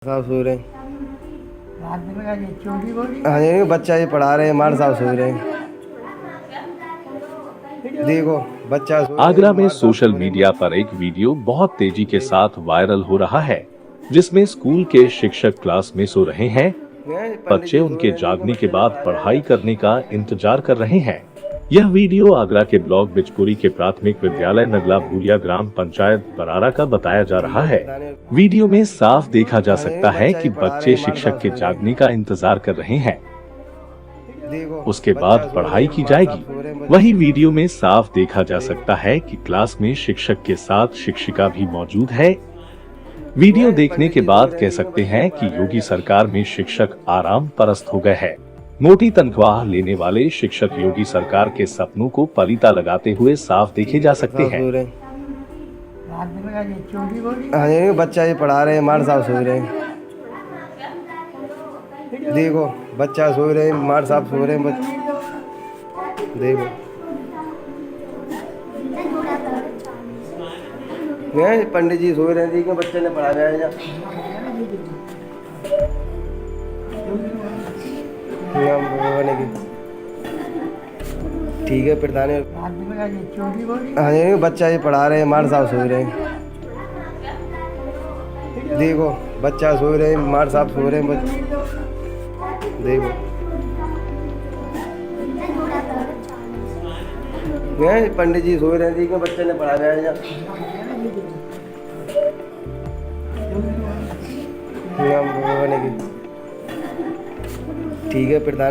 साहब सो रहे हैं। रात में ये चोरी बोली। हाँ जी, बच्चा ये पढ़ा रहे हैं, मार साहब सो रहे हैं। देखो बच्चा सो रहे हैं, आगरा में मार साहब सोशल सो रहे हैं। मीडिया पर एक वीडियो बहुत तेजी के साथ वायरल हो रहा है, जिसमें स्कूल के शिक्षक क्लास में सो रहे हैं। पंडित बच्चे जी सो उनके रहे हैं, देखो जागने के बच्चे ने बाद पढ़ाया पढ़ाई है। करने का इंतजार कर रहे हैं। यह वीडियो आगरा के ब्लॉक बिचपुरी के प्राथमिक विद्यालय नगला भूलिया ग्राम पंचायत बरारा का बताया जा रहा है। वीडियो में साफ देखा जा सकता है कि बच्चे शिक्षक के जागने का इंतजार कर रहे हैं, देखो उसके बच्चा बाद सो पढ़ाई रहे की हैं, मार साहब जाएगी। सो रहे हैं। वहीं वीडियो में साफ देखा जा सकता है कि क्लास में शिक्षक के साथ शिक्षिका भी मौजूद है। वीडियो देखने के बाद कह सकते हैं कि योगी सरकार में शिक्षक आराम परस्त हो गए हैं। मोटी तनख्वाह लेने वाले शिक्षक योगी सरकार के सपनों को पलीता लगाते हुए साफ देखे जा सकते हैं। सो रहे हैं। रात में ये चोरी बोली। हाँ जी, बच्चा ये पढ़ा रहे हैं, मार साहब सो रहे हैं। देखो बच्चा सो रहे हैं, मार साहब सो रहे हैं। देखो पंडित जी सो रहे हैं, देखो बच्चे ने पढ़ाया है। ठीक है प्रधान। रात में ये चोरी बोली। हाँ जी, बच्चा ये पढ़ा रहे हैं, मार साहब सो रहे हैं। देखो बच्चा सो रहे हैं, मार साहब सो रहे हैं। देखो पंडित जी सो रहे हैं, देखो बच्चे ने पढ़ाया है। ठीक है प्रधान।